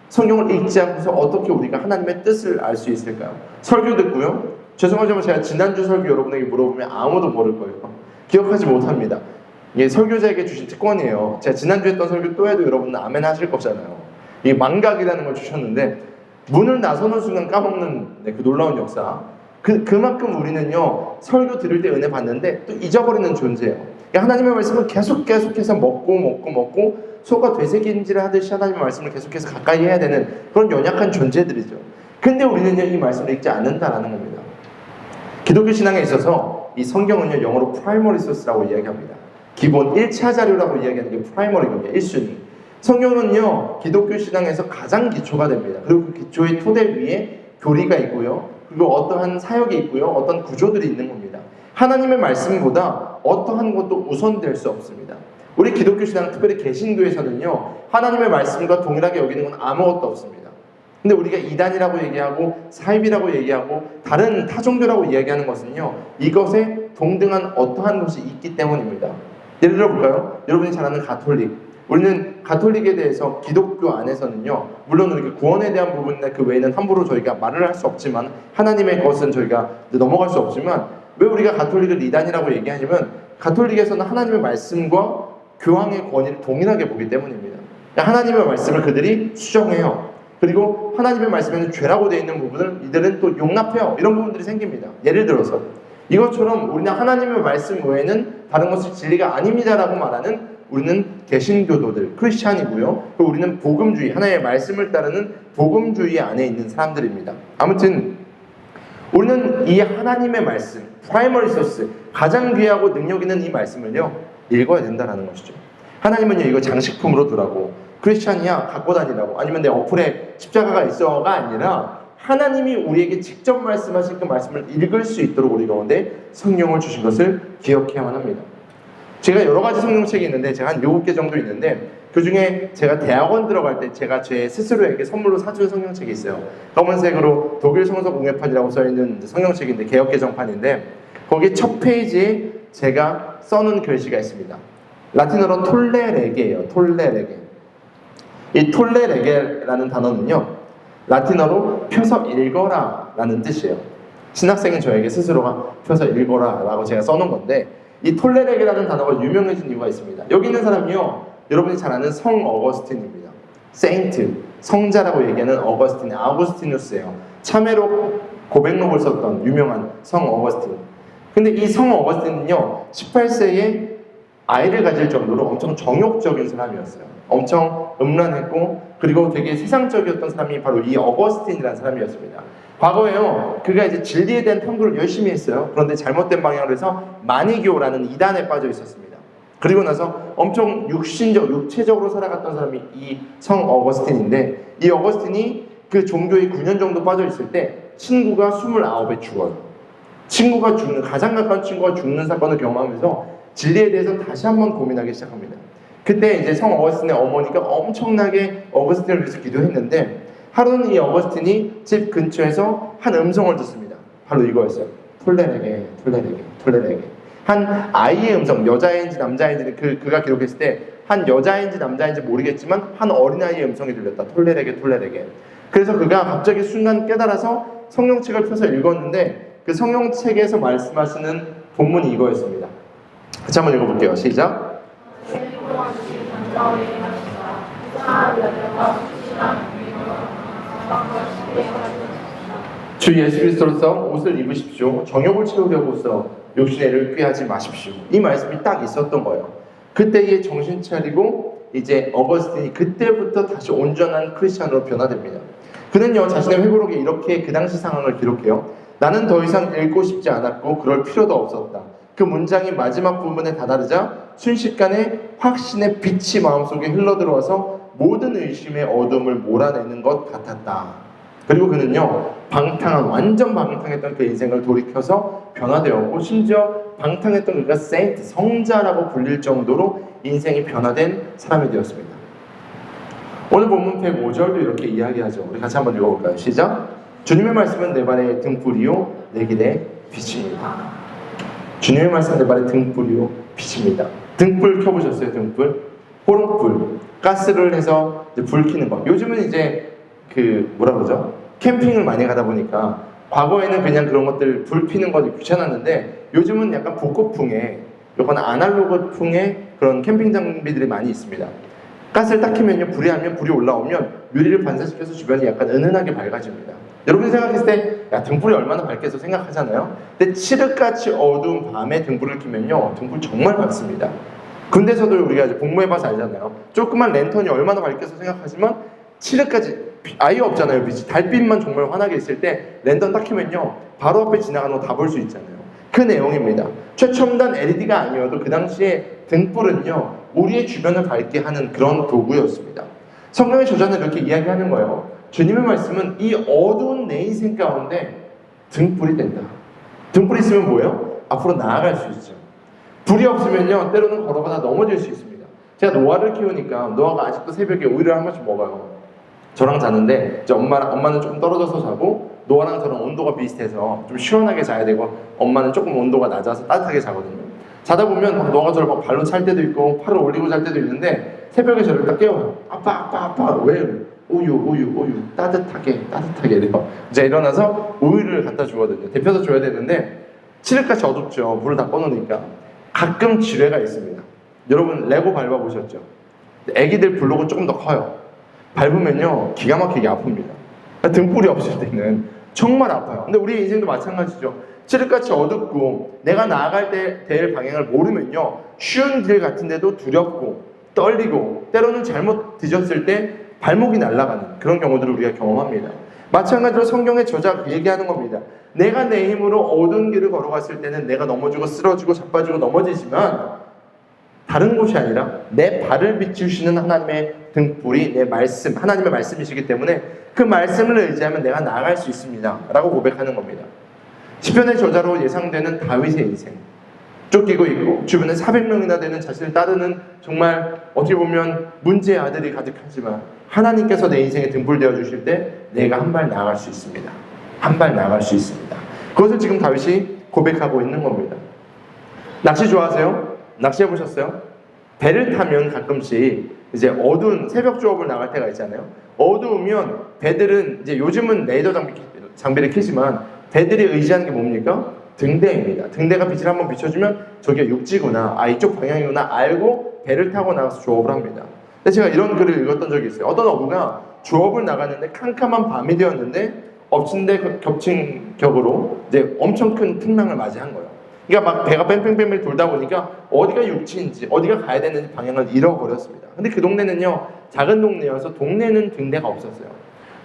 성경을 읽지 않고서 어떻게 우리가 하나님의 뜻을 알 수 있을까요? 설교 듣고요, 죄송하지만 제가 지난주 설교 여러분에게 물어보면 아무도 모를 거예요. 기억하지 못합니다. 이게 설교자에게 주신 특권이에요. 제가 지난주에 했던 설교 또 해도 여러분은 아멘 하실 거잖아요. 이게 망각이라는 걸 주셨는데 문을 나서는 순간 까먹는 그 놀라운 역사. 그만큼 우리는요, 설교 들을 때 은혜 받는데 또 잊어버리는 존재예요. 하나님의 말씀을 계속해서 먹고 소가 되새김질을 하듯이 하나님의 말씀을 계속해서 가까이 해야 되는 그런 연약한 존재들이죠. 근데 우리는요, 이 말씀을 읽지 않는다라는 겁니다. 기독교 신앙에 있어서 이 성경은요, 영어로 프라이머리 소스라고 이야기합니다. 기본 1차 자료라고 이야기하는 게 프라이머리거든요. 1순위. 성경은요, 기독교 신앙에서 가장 기초가 됩니다. 그리고 그 기초의 토대 위에 교리가 있고요, 그리고 어떠한 사역이 있고요, 어떤 구조들이 있는 겁니다. 하나님의 말씀보다 어떠한 것도 우선될 수 없습니다. 우리 기독교 신앙, 특별히 개신교에서는요, 하나님의 말씀과 동일하게 여기는 건 아무것도 없습니다. 근데 우리가 이단이라고 얘기하고 사입이라고 얘기하고 다른 타종교라고 이야기하는 것은요, 이것에 동등한 어떠한 것이 있기 때문입니다. 예를 들어 볼까요? 여러분이 잘 아는 가톨릭, 우리는 가톨릭에 대해서 기독교 안에서는요, 물론 이렇게 구원에 대한 부분이나 그 외에는 함부로 저희가 말을 할 수 없지만, 하나님의 것은 저희가 넘어갈 수 없지만, 왜 우리가 가톨릭을 이단이라고 얘기하냐면 가톨릭에서는 하나님의 말씀과 교황의 권위를 동일하게 보기 때문입니다. 하나님의 말씀을 그들이 수정해요. 그리고 하나님의 말씀에는 죄라고 되어 있는 부분을 이들은 또 용납해요. 이런 부분들이 생깁니다. 예를 들어서 이것처럼 우리는 하나님의 말씀 외에는 다른 것이 진리가 아닙니다라고 말하는 우리는 개신교도들, 크리스찬이고요. 우리는 복음주의, 하나님의 말씀을 따르는 복음주의 안에 있는 사람들입니다. 아무튼 우리는 이 하나님의 말씀, 프라이머리 소스, 가장 귀하고 능력 있는 이 말씀을요, 읽어야 된다는 것이죠. 하나님은요, 이거 장식품으로 두라고, 크리스찬이야 갖고 다니라고, 아니면 내 어플에 십자가가 있어가 아니라 하나님이 우리에게 직접 말씀하신 그 말씀을 읽을 수 있도록 우리 가운데 성령을 주신 것을 기억해야만 합니다. 제가 여러 가지 성경책이 있는데 제가 한 7개 정도 있는데 그 중에 제가 대학원 들어갈 때 제가 제 스스로에게 선물로 사준 성경책이 있어요. 검은색으로 독일 성서 공예판이라고 써있는 성경책인데, 개역 개정판인데, 거기 첫 페이지에 제가 써놓은 글씨가 있습니다. 라틴어로 톨레레게예요. 톨레레게. 이 톨레레게라는 단어는요, 라틴어로 펴서 읽어라 라는 뜻이에요. 신학생인 저에게 스스로가 펴서 읽어라 라고 제가 써놓은 건데, 이 톨레레게라는 단어가 유명해진 이유가 있습니다. 여기 있는 사람이요, 여러분이 잘 아는 성 어거스틴입니다. 세인트, 성자라고 얘기하는 어거스틴, 아우구스티누스예요. 참회록 고백록을 썼던 유명한 성 어거스틴. 근데 이 성 어거스틴은요, 18세에 아이를 가질 정도로 엄청 정욕적인 사람이었어요. 엄청 음란했고, 그리고 되게 세상적이었던 사람이 바로 이 어거스틴이라는 사람이었습니다. 과거에요, 그가 이제 진리에 대한 탐구를 열심히 했어요. 그런데 잘못된 방향으로 해서 마니교라는 이단에 빠져 있었습니다. 그리고 나서 엄청 육체적으로 살아갔던 사람이 이 성 어거스틴인데, 이 어거스틴이 그 종교에 9년 정도 빠져 있을 때 친구가 29에 죽어요. 친구가 죽는, 가장 가까운 친구가 죽는 사건을 경험하면서 진리에 대해서 다시 한번 고민하기 시작합니다. 그때 이제 성 어거스틴의 어머니가 엄청나게 어거스틴을 위해서 기도했는데, 하루는 이 어거스틴이 집 근처에서 한 음성을 듣습니다. 바로 이거였어요. 톨레레게, 톨레레게, 톨레레게. 한 아이의 음성, 여자인지 남자인지 그가 기록했을 때 한 여자인지 남자인지 모르겠지만 한 어린아이의 음성이 들렸다. 톨레레게, 톨레레게. 그래서 그가 갑자기 순간 깨달아서 성경책을 펴서 읽었는데, 그 성경책에서 말씀하시는 본문이 이거였습니다. 같이 한번 읽어볼게요. 시작. 주 예수 그리스도로서 옷을 입으십시오. 정욕을 채우려고서 욕심의 애를 꾀하지 마십시오. 이 말씀이 딱 있었던 거예요. 그때에 정신 차리고 이제 어거스틴이 그때부터 다시 온전한 크리스찬으로 변화됩니다. 그는요, 자신의 회고록에 이렇게 그 당시 상황을 기록해요. 나는 더 이상 읽고 싶지 않았고 그럴 필요도 없었다. 그 문장이 마지막 부분에 다다르자 순식간에 확신의 빛이 마음속에 흘러들어와서 모든 의심의 어둠을 몰아내는 것 같았다. 그리고 그는요, 완전 방탕했던 그 인생을 돌이켜서 변화되었고, 심지어 방탕했던 그가 세인트, 성자라고 불릴 정도로 인생이 변화된 사람이 되었습니다. 오늘 본문 105절도 이렇게 이야기하죠. 우리 같이 한번 읽어볼까요? 시작. 주님의 말씀은 내 발의 등불이요 내 길의 빛입니다. 주님의 말씀은 내 발의 등불이요 빛입니다. 등불 켜보셨어요? 등불? 호롱불, 가스를 해서 이제 불 켜는 거. 요즘은 이제 뭐라 그러죠? 캠핑을 많이 가다 보니까 과거에는 그냥 그런 것들 불 피는 것이 귀찮았는데, 요즘은 약간 복고풍의, 약간 아날로그풍의 그런 캠핑 장비들이 많이 있습니다. 가스를 딱 켜면요, 불이 올라오면 유리를 반사시켜서 주변이 약간 은은하게 밝아집니다. 여러분이 생각했을 때, 야, 등불이 얼마나 밝겠어 생각하잖아요. 근데 칠흑같이 어두운 밤에 등불을 켜면요, 등불 정말 밝습니다. 군대에서도 우리가 이제 복무해봐서 알잖아요. 조그만 랜턴이 얼마나 밝겠어 생각하지만 칠흑까지 아예 없잖아요, 빛이. 달빛만 정말 환하게 있을 때 랜턴 딱 켜면요, 바로 앞에 지나가는 거 다 볼 수 있잖아요. 그 내용입니다. 최첨단 LED가 아니어도 그 당시에 등불은요, 우리의 주변을 밝게 하는 그런 도구였습니다. 성경의 저자는 이렇게 이야기하는 거예요. 주님의 말씀은 이 어두운 내 인생 가운데 등불이 된다. 등불이 있으면 뭐예요? 앞으로 나아갈 수 있죠. 불이 없으면요, 때로는 걸어가다 넘어질 수 있습니다. 제가 노아를 키우니까 노아가 아직도 새벽에 우유를 한 번씩 먹어요. 저랑 자는데 이제 엄마는 조금 떨어져서 자고, 노아랑 저랑 온도가 비슷해서 좀 시원하게 자야 되고, 엄마는 조금 온도가 낮아서 따뜻하게 자거든요. 자다 보면 막 너가 저를 막 발로 찰 때도 있고 팔을 올리고 잘 때도 있는데 새벽에 저를 딱 깨워요. 아빠 왜? 우유 따뜻하게 이래요. 이제 일어나서 우유를 갖다 주거든요. 데펴서 줘야 되는데 칠흑같이 어둡죠. 불을 다 꺼놓으니까. 가끔 지뢰가 있습니다. 여러분 레고 밟아보셨죠? 애기들 블록은 조금 더 커요. 밟으면요 기가 막히게 아픕니다. 등불이 없을 때는 정말 아파요. 근데 우리 인생도 마찬가지죠. 칠흑같이 어둡고 내가 나아갈 될 방향을 모르면요 쉬운 길 같은데도 두렵고 떨리고 때로는 잘못 뒤졌을 때 발목이 날아가는 그런 경우들을 우리가 경험합니다. 마찬가지로 성경의 저자가 얘기하는 겁니다. 내가 내 힘으로 어두운 길을 걸어갔을 때는 내가 넘어지고 쓰러지고 자빠지고 넘어지지만 다른 곳이 아니라 내 발을 비추시는 하나님의 등불이 내 말씀, 하나님의 말씀이시기 때문에 그 말씀을 의지하면 내가 나아갈 수 있습니다 라고 고백하는 겁니다. 시편의 저자로 예상되는 다윗의 인생, 쫓기고 있고 주변에 400명이나 되는 자신을 따르는 정말 어떻게 보면 문제의 아들이 가득하지만 하나님께서 내 인생에 등불 되어 주실 때 내가 한 발 나아갈 수 있습니다. 한 발 나아갈 수 있습니다. 그것을 지금 다윗이 고백하고 있는 겁니다. 낚시 좋아하세요? 낚시해 보셨어요? 배를 타면 가끔씩 이제 어두운 새벽 조업을 나갈 때가 있잖아요. 어두우면 배들은 이제 요즘은 레이더 장비를 켜지만 배들이 의지하는 게 뭡니까? 등대입니다. 등대가 빛을 한번 비춰주면 저게 육지구나, 이쪽 방향이구나 알고 배를 타고 나가서 조업을 합니다. 근데 제가 이런 글을 읽었던 적이 있어요. 어떤 어부가 조업을 나갔는데 캄캄한 밤이 되었는데 엎친 데 겹친 격으로 이제 엄청 큰 풍랑을 맞이한 거예요. 그러니까 막 배가 뺑뺑뺑뺑 돌다 보니까 어디가 육지인지 어디가 가야 되는지 방향을 잃어버렸습니다. 근데 그 동네는요 작은 동네여서 동네는 등대가 없었어요.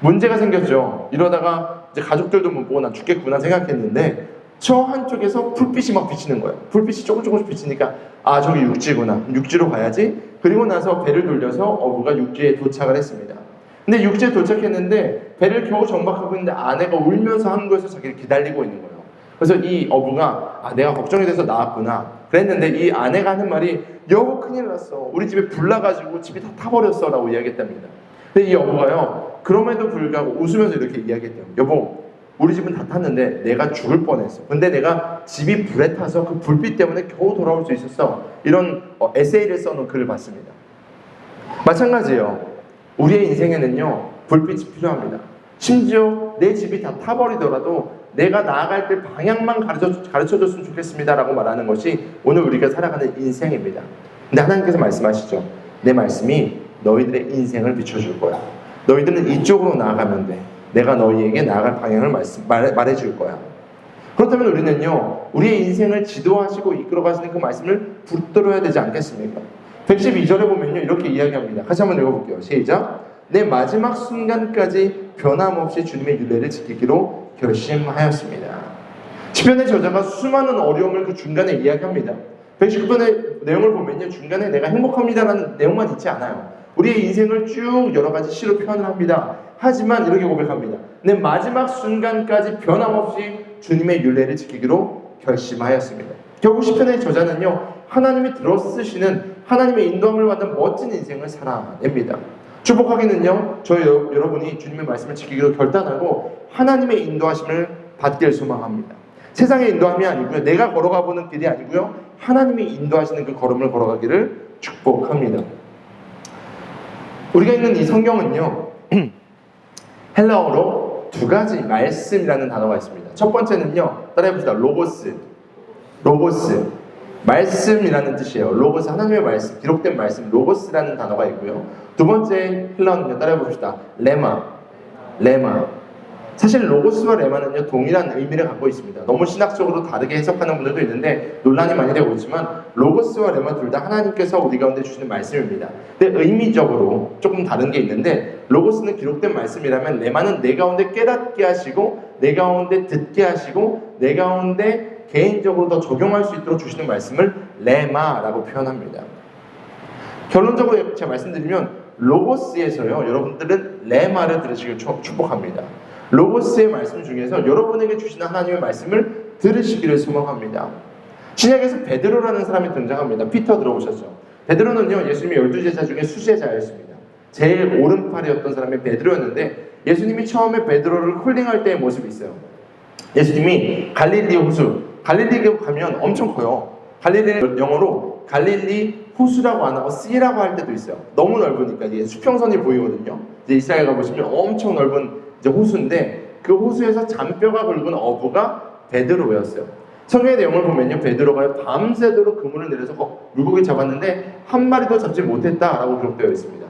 문제가 생겼죠. 이러다가 이제 가족들도 못 보고 난 죽겠구나 생각했는데 저 한쪽에서 불빛이 막 비치는 거예요. 불빛이 조금씩 비치니까 저기 육지구나. 육지로 가야지. 그리고 나서 배를 돌려서 어부가 육지에 도착을 했습니다. 근데 육지에 도착했는데 배를 겨우 정박하고 있는데 아내가 울면서 한국에서 자기를 기다리고 있는 거예요. 그래서 이 어부가 내가 걱정이 돼서 나왔구나 그랬는데 이 아내가 하는 말이 여보 큰일 났어. 우리 집에 불 나가지고 집이 다 타버렸어 라고 이야기했답니다. 근데 이 어부가요 그럼에도 불구하고 웃으면서 이렇게 이야기했대요. 여보 우리 집은 다 탔는데 내가 죽을 뻔했어. 근데 내가 집이 불에 타서 그 불빛 때문에 겨우 돌아올 수 있었어. 이런 에세이를 써놓은 글을 봤습니다. 마찬가지예요. 우리의 인생에는요 불빛이 필요합니다. 심지어 내 집이 다 타버리더라도 내가 나아갈 때 방향만 가르쳐줬으면 좋겠습니다 라고 말하는 것이 오늘 우리가 살아가는 인생입니다. 근데 하나님께서 말씀하시죠. 내 말씀이 너희들의 인생을 비춰줄 거야. 너희들은 이쪽으로 나아가면 돼. 내가 너희에게 나아갈 방향을 말해줄 거야. 그렇다면 우리는요 우리의 인생을 지도하시고 이끌어가시는 그 말씀을 붙들어야 되지 않겠습니까? 112절에 보면요 이렇게 이야기합니다. 같이 한번 읽어볼게요. 시작. 내 마지막 순간까지 변함없이 주님의 율례를 지키기로 결심하였습니다. 시편의 저자가 수많은 어려움을 그 중간에 이야기합니다. 119편의 내용을 보면요 중간에 내가 행복합니다라는 내용만 있지 않아요. 우리의 인생을 쭉 여러 가지 시로 표현을 합니다. 하지만 이렇게 고백합니다. 내 마지막 순간까지 변함없이 주님의 율례를 지키기로 결심하였습니다. 결국 시편의 저자는요 하나님이 들어쓰시는 하나님의 인도함을 받는 멋진 인생을 살아냅니다. 축복하기는요 저희 여러분이 주님의 말씀을 지키기로 결단하고 하나님의 인도하심을 받길 소망합니다. 세상의 인도함이 아니고요 내가 걸어가 보는 길이 아니고요 하나님이 인도하시는 그 걸음을 걸어가기를 축복합니다. 우리가 읽는 이 성경은요 헬라어로 두 가지 말씀이라는 단어가 있습니다. 첫 번째는요 따라해봅시다. 로고스 말씀이라는 뜻이에요. 로고스 하나님의 말씀, 기록된 말씀 로고스라는 단어가 있고요. 두 번째 헬라어는요 따라해봅시다. 레마. 사실 로고스와 레마는요 동일한 의미를 갖고 있습니다. 너무 신학적으로 다르게 해석하는 분들도 있는데 논란이 많이 되고 있지만 로고스와 레마 둘 다 하나님께서 우리 가운데 주시는 말씀입니다. 근데 의미적으로 조금 다른 게 있는데 로고스는 기록된 말씀이라면 레마는 내 가운데 깨닫게 하시고 내 가운데 듣게 하시고 내 가운데 개인적으로 더 적용할 수 있도록 주시는 말씀을 레마라고 표현합니다. 결론적으로 제가 말씀드리면 로고스에서요 여러분들은 레마를 들으시길 축복합니다. 로고스의 말씀 중에서 여러분에게 주시는 하나님의 말씀을 들으시기를 소망합니다. 신약에서 베드로라는 사람이 등장합니다. 피터 들어보셨죠? 베드로는요 예수님의 12제자 중에 수제자였습니다. 제일 오른팔이었던 사람이 베드로였는데 예수님이 처음에 베드로를 콜링할 때의 모습이 있어요. 예수님이 갈릴리 호수, 갈릴리에 가면 엄청 커요. 갈릴리를 영어로 갈릴리 호수라고 안 하고 씨라고 할 때도 있어요. 너무 넓으니까 이제 수평선이 보이거든요. 이제 이스라엘 가보시면 엄청 넓은 이제 호수인데 그 호수에서 잔뼈가 굵은 어부가 베드로였어요. 성경의 내용을 보면요, 베드로가 밤새도록 그물을 내려서 물고기 잡았는데 한 마리도 잡지 못했다라고 기록되어 있습니다.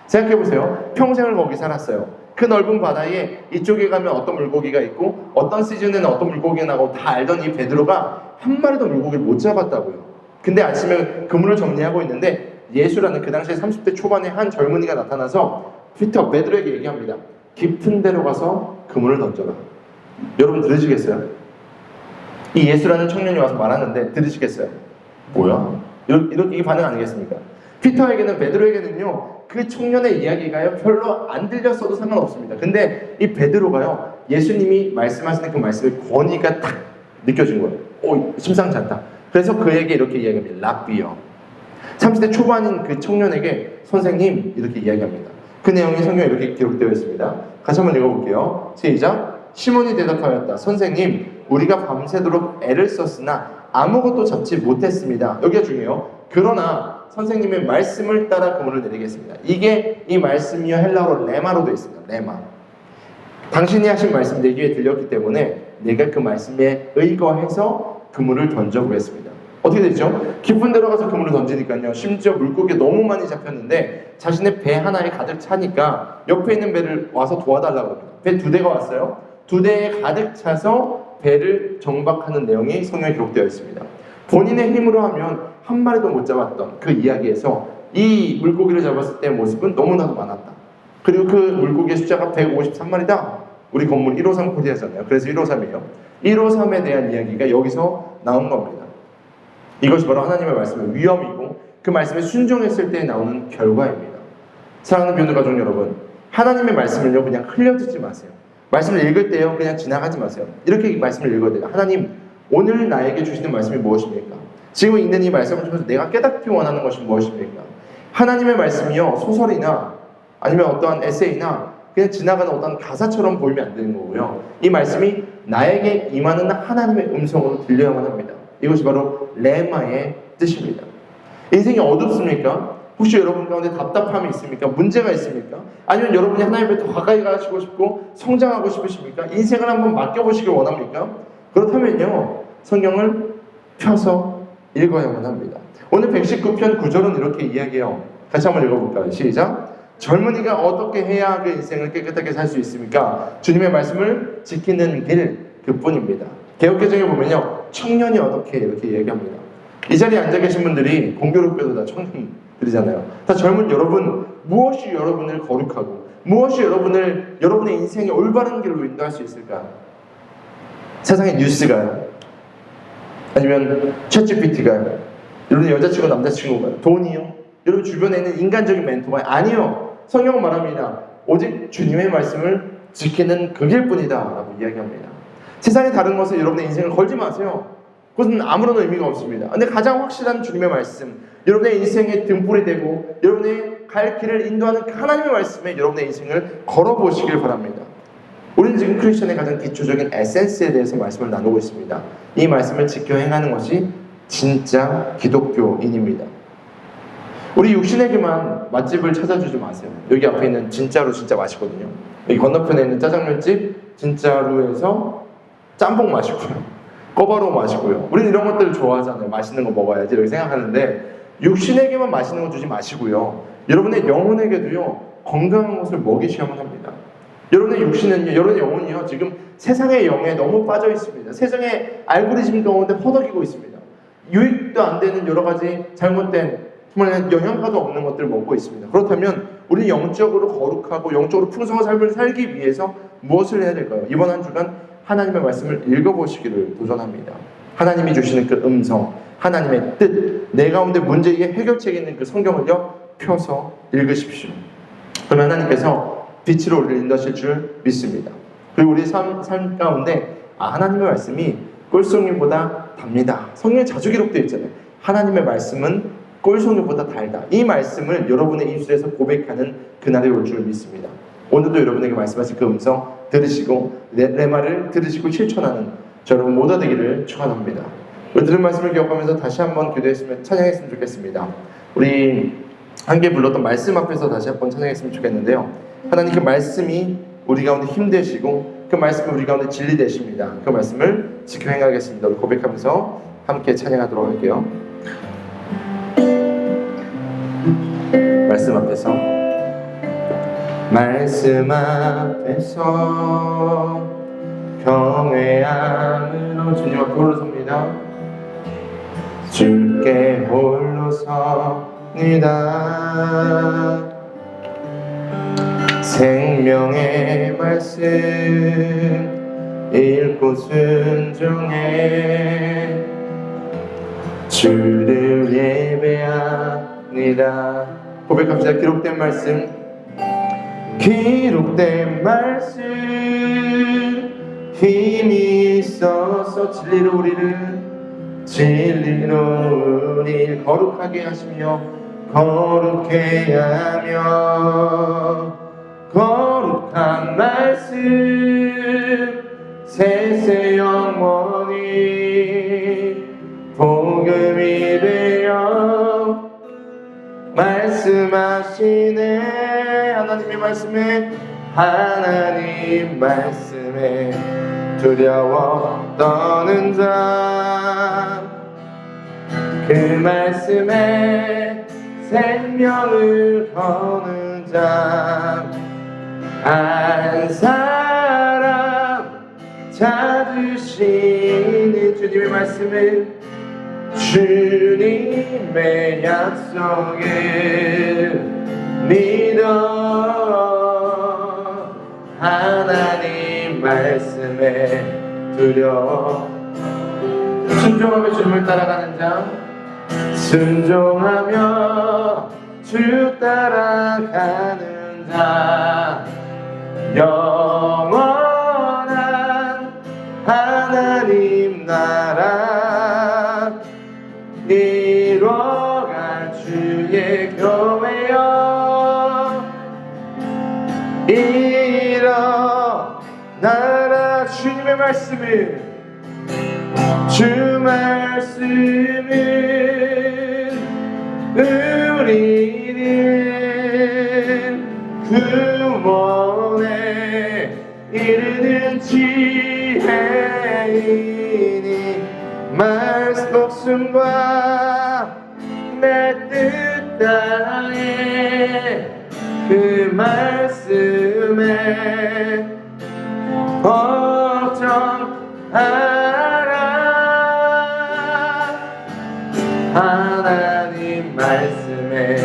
생각해보세요. 평생을 거기 살았어요. 그 넓은 바다에 이쪽에 가면 어떤 물고기가 있고 어떤 시즌에는 어떤 물고기가 나고 다 알던 이 베드로가 한 마리도 물고기를 못 잡았다고요. 근데 아침에 그물을 정리하고 있는데 예수라는 그 당시에 30대 초반의 한 젊은이가 나타나서 베드로에게 얘기합니다. 깊은 데로 가서 그물을 던져라. 여러분 들으시겠어요? 이 예수라는 청년이 와서 말하는데 들으시겠어요? 뭐야? 이렇게 반응 아니겠습니까? 피터에게는, 베드로에게는요, 그 청년의 이야기가요 별로 안 들렸어도 상관없습니다. 근데 이 베드로가요, 예수님이 말씀하시는 그 말씀의 권위가 딱 느껴진 거예요. 심상치 않다. 그래서 그에게 이렇게 이야기합니다. 랍비요. 30대 초반인 그 청년에게 선생님 이렇게 이야기합니다. 그 내용이 성경에 이렇게 기록되어 있습니다. 같이 한번 읽어볼게요. 시작. 시몬이 대답하였다. 선생님, 우리가 밤새도록 애를 썼으나 아무것도 잡지 못했습니다. 여기가 중요해요. 그러나 선생님의 말씀을 따라 그물을 내리겠습니다. 이게 이 말씀이요 헬라어로 레마로 되어 있습니다. 레마. 당신이 하신 말씀 내 귀에 들렸기 때문에 내가 그 말씀에 의거해서 그물을 던져보겠습니다. 어떻게 되죠? 깊은 데로 가서 그물을 던지니까요, 심지어 물고기 너무 많이 잡혔는데 자신의 배 하나에 가득 차니까 옆에 있는 배를 와서 도와달라고 합니다. 배 2대가 왔어요. 2대에 가득 차서 배를 정박하는 내용이 성경에 기록되어 있습니다. 본인의 힘으로 하면 한 마리도 못 잡았던 그 이야기에서 이 물고기를 잡았을 때의 모습은 너무나도 많았다. 그리고 그 물고기의 숫자가 153마리다. 우리 건물 153 코리아잖아요. 그래서 153이에요. 153에 대한 이야기가 여기서 나온 겁니다. 이것이 바로 하나님의 말씀의 위엄이고 그 말씀에 순종했을 때 나오는 결과입니다. 사랑하는 교우들 가족 여러분, 하나님의 말씀을요 그냥 흘려듣지 마세요. 말씀을 읽을 때요 그냥 지나가지 마세요. 이렇게 말씀을 읽어야 돼요. 하나님, 오늘 나에게 주시는 말씀이 무엇입니까? 지금 읽는 이 말씀을 통해서 내가 깨닫기 원하는 것이 무엇입니까? 하나님의 말씀이요 소설이나 아니면 어떠한 에세이나 그냥 지나가는 어떤 가사처럼 보이면 안 되는 거고요. 이 말씀이 나에게 임하는 하나님의 음성으로 들려야만 합니다. 이것이 바로 레마의 뜻입니다. 인생이 어둡습니까? 혹시 여러분 가운데 답답함이 있습니까? 문제가 있습니까? 아니면 여러분이 하나님께 더 가까이 가시고 싶고 성장하고 싶으십니까? 인생을 한번 맡겨보시길 원합니까? 그렇다면요, 성경을 펴서 읽어야만 합니다. 오늘 119편 9절은 이렇게 이야기해요. 같이 한번 읽어볼까요? 시작. 젊은이가 어떻게 해야 그 인생을 깨끗하게 살 수 있습니까? 주님의 말씀을 지키는 길, 그뿐입니다. 개역개정에 보면요, 청년이 어떻게 이렇게 얘기합니다. 이 자리에 앉아 계신 분들이 공교롭게도 다 청년들이잖아요. 다 젊은 여러분, 무엇이 여러분을 거룩하고 무엇이 여러분의 인생의 올바른 길로 인도할 수 있을까? 세상의 뉴스가요? 아니면 챗GPT가요? 여러분의 여자친구 남자친구가요? 돈이요? 여러분 주변에 있는 인간적인 멘토가 아니요. 성경은 말합니다. 오직 주님의 말씀을 지키는 그 길뿐이다 라고 이야기합니다. 세상의 다른 것에 여러분의 인생을 걸지 마세요. 그것은 아무런 의미가 없습니다. 근데 가장 확실한 주님의 말씀, 여러분의 인생의 등불이 되고 여러분의 갈 길을 인도하는 그 하나님의 말씀에 여러분의 인생을 걸어보시길 바랍니다. 우리는 지금 크리스천의 가장 기초적인 에센스에 대해서 말씀을 나누고 있습니다. 이 말씀을 지켜 행하는 것이 진짜 기독교인입니다. 우리 육신에게만 맛집을 찾아주지 마세요. 여기 앞에 있는 진짜로 진짜 맛있거든요. 여기 건너편에 있는 짜장면집 진짜로에서 짬뽕 맛있고요, 꼬바로우 맛있고요. 우리는 이런 것들을 좋아하잖아요. 맛있는 거 먹어야지 이렇게 생각하는데 육신에게만 맛있는 거 주지 마시고요, 여러분의 영혼에게도요 건강한 것을 먹이셔야만 합니다. 여러분의 육신은요, 여러분의 영혼이요 지금 세상의 영에 너무 빠져 있습니다. 세상의 알고리즘 가운데 허덕이고 있습니다. 유익도 안 되는 여러 가지 잘못된 정말 영양가도 없는 것들을 먹고 있습니다. 그렇다면 우리는 영적으로 거룩하고 영적으로 풍성한 삶을 살기 위해서 무엇을 해야 될까요? 이번 한 주간 하나님의 말씀을 읽어보시기를 도전합니다. 하나님이 주시는 그 음성, 하나님의 뜻, 내 가운데 문제의 해결책이 있는 그 성경을요 펴서 읽으십시오. 그러면 하나님께서 빛으로 우리를 인도하실 줄 믿습니다. 그리고 우리 삶 가운데 하나님의 말씀이 꿀송이보다 답니다. 성경에 자주 기록되어 있잖아요. 하나님의 말씀은 꿀송이보다 달다. 이 말씀을 여러분의 입술에서 고백하는 그날이 올 줄 믿습니다. 오늘도 여러분에게 말씀하신 그 음성 들으시고 내 말을 들으시고 실천하는 저 여러분 모두 되기를 축원합니다. 우리 들은 말씀을 기억하면서 다시 한번 기도했으면 찬양했으면 좋겠습니다. 우리 함께 불렀던 말씀 앞에서 다시 한번 찬양했으면 좋겠는데요. 하나님 그 말씀이 우리 가운데 힘 되시고 그 말씀이 우리 가운데 진리 되십니다. 그 말씀을 지켜 행하겠습니다. 우리 고백하면서 함께 찬양하도록 할게요. 말씀 앞에서 경외함으로 주님 앞에 홀로 섭니다. 주께 홀로 섭니다. 생명의 말씀 읽고 순종해 주를 예배합니다. 고백합시다. 기록된 말씀 힘이 있어서 진리로 우리를 거룩하게 하시며 거룩해 하며 거룩한 말씀 세세 영원히 복음이 되어 말씀하시네. 하나님 말씀에 두려워 떠는 자, 그 말씀에 생명을 거는 자, 한 사람 찾으시는 주님의 말씀을, 주님의 약속을 믿어 하나님 말씀에 두려워 순종하며 주님을 따라가는 자, 순종하며 주 따라가는 자, 영원한 하나님 나라 이뤄갈 주의 교회여 일어나라. 주님의 말씀을, 주 말씀은 우리는 구원에 이르는 지혜이니 말씀 목숨과 내 뜻 다해 그 말씀에 걱정하라. 하나님 말씀에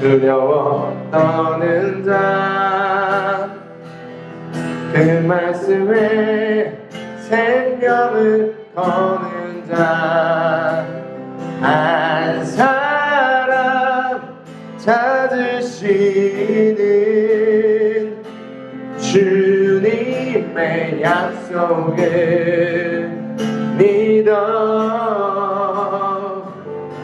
두려워 떠는 자, 그 말씀에 생명을 거는 자, 한 사람 찾으시는 주님의 약속을 믿어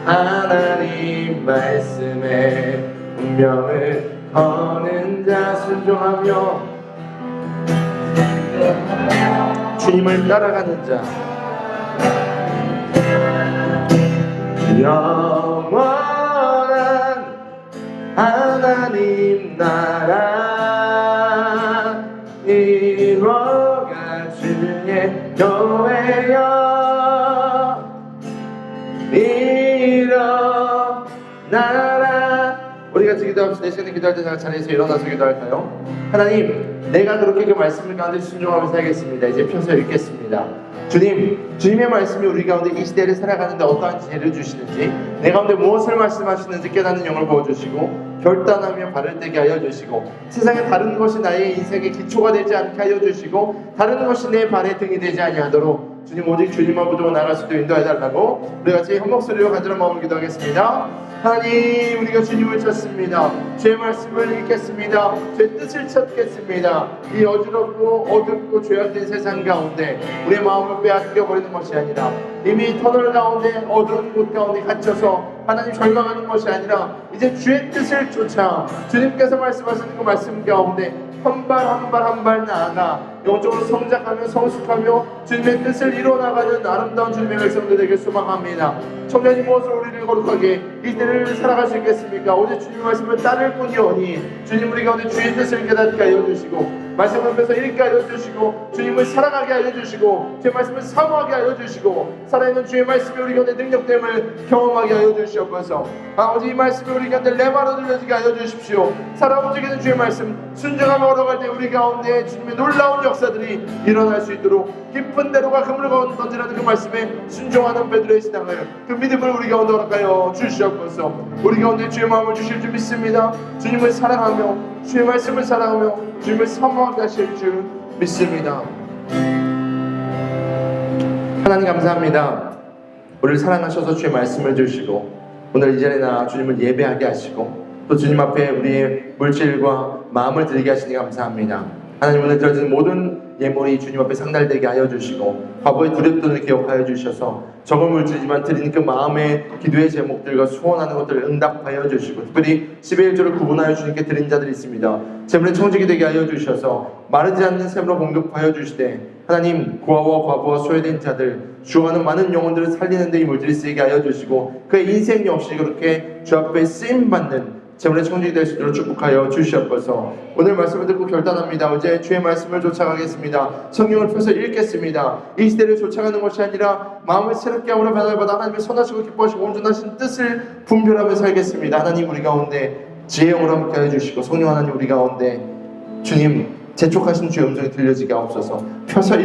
하나님 말씀에 운명을 거는 자, 순종하며 주님을 따라가는 자, 영원한 하나님 나라 이뤄갈 주의 교회여 일어나라. 우리 같이 기도합시다. 이 시간에 기도할 때 자리에서 일어나서 기도할까요? 하나님, 내가 그렇게 그 말씀을 가운데 순종하며 살겠습니다. 이제 펴서 읽겠습니다. 주님의 말씀이 우리 가운데 이 시대를 살아가는데 어떠한 지혜를 주시는지, 내 가운데 무엇을 말씀하시는지 깨닫는 영을 부어주시고 결단하며 발을 떼게 하여 주시고, 세상에 다른 것이 나의 인생의 기초가 되지 않게 하여 주시고, 다른 것이 내 발의 등이 되지 아니하도록 주님, 오직 주님만 붙들고 나갈 수도 인도해달라고 우리 같이 한 목소리로 간절한 마음을 기도하겠습니다. 하나님, 우리가 주님을 찾습니다. 주의 말씀을 읽겠습니다. 주의 뜻을 찾겠습니다. 이 어지럽고 어둡고 죄악된 세상 가운데 우리의 마음을 빼앗겨버리는 것이 아니라, 이미 터널 가운데 어두운 곳 가운데 갇혀서 하나님 절망하는 것이 아니라, 이제 주의 뜻을 쫓아 주님께서 말씀하시는 그 말씀 가운데 한 발 한 발 나아가 영적으로 성장하며 성숙하며 주님의 뜻을 이루어나가는 아름다운 주님의 백성들 되길 소망합니다. 청년이 무엇으로 우리를 거룩하게 이 때를 살아갈 수 있겠습니까? 오직 주님의 말씀을 따를 뿐이오니 주님 우리 가운데 주의 뜻을 깨닫게 하여 주시고 말씀을 앞에서 읽게 하여 주시고 주님을 사랑하게 하여 주시고 주의 말씀을 사모하게 하여 주시고 살아있는 주의 말씀이 우리 가운데 능력됨을 경험하게 하여 주시옵소서. 아버지 이 말씀이 우리 가운데 레마로 들려지게 하여 주십시오. 살아 움직이는 주의 말씀 순종하며 걸어갈 때 우리 가운데 주님의 놀라운 역사들이 일어날 수 있도록 깊은 대로가 그물을 던지라는 그 말씀에 순종하는 베드로의 신앙을 그 믿음을 우리 가운데 허락하여 주시옵소서. 우리 가운데 주의 마음을 주실 줄 믿습니다. 주님을 사랑하며 주의 말씀을 사랑하며 주님을 사모하게 하실 줄 믿습니다. 하나님 감사합니다. 우리를 사랑하셔서 주의 말씀을 주시고 오늘 이 자리나 주님을 예배하게 하시고 또 주님 앞에 우리의 물질과 마음을 드리게 하시니 감사합니다. 하나님 오늘 드려진 모든 예물이 주님 앞에 상달되게 하여 주시고 과거의 두렵돈을 기억하여 주셔서 적은 물질이지만 드린 그 마음의 기도의 제목들과 소원하는 것들을 응답하여 주시고 특별히 10의 1조를 구분하여 주님께 드린 자들이 있습니다. 재물의 청직이 되게 하여 주셔서 마르지 않는 샘으로 공급하여 주시되 하나님 고아와 과부와 소외된 자들 죽어가는 많은 영혼들을 살리는 데 이 물질이 쓰이게 하여 주시고 그의 인생 역시 그렇게 주 앞에 쓰임받는 재물의 청직이 될 수 있도록 축복하여 주시옵소서. 오늘 말씀을 듣고 결단합니다. 어제 주의 말씀을 쫓아가겠습니다. 성경을 펴서 읽겠습니다. 이 시대를 쫓아가는 것이 아니라 마음을 새롭게 함으로 변화를 받아 하나님의 선하시고 기뻐하시고 온전하신 뜻을 분별하며 살겠습니다. 하나님 우리 가운데 지혜의 영으로 함께 해주시고 성령 하나님 우리 가운데 주님 재촉하신 주의 음성이 들려지게 하옵소서. 펴서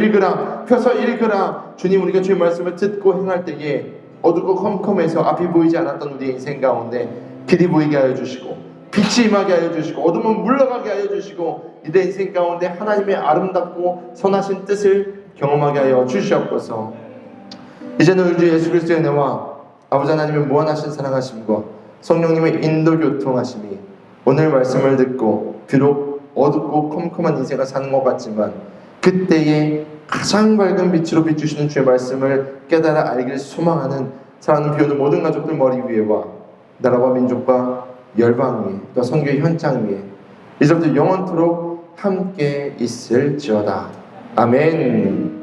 읽으라. 주님 우리가 주의 말씀을 듣고 행할 때에 어둡고 컴컴해서 앞이 보이지 않았던 우리의 인생 가운데 길이 보이게 하여 주시고 빛이 임하게 하여 주시고 어둠은 물러가게 하여 주시고 이내 인생 가운데 하나님의 아름답고 선하신 뜻을 경험하게 하여 주시옵소서. 이제는 우리 주 예수 그리스도의 은혜와 아버지 하나님의 무한하신 사랑하심과 성령님의 인도 교통하심이 오늘 말씀을 듣고 비록 어둡고 컴컴한 인생을 사는 것 같지만 그때에 가장 밝은 빛으로 비추시는 주의 말씀을 깨달아 알기를 소망하는 사랑하는 비오는 모든 가족들 머리 위에와 나라와 민족과 열방 위에 또 선교의 현장 위에 이제부터 영원토록 함께 있을지어다. 아멘.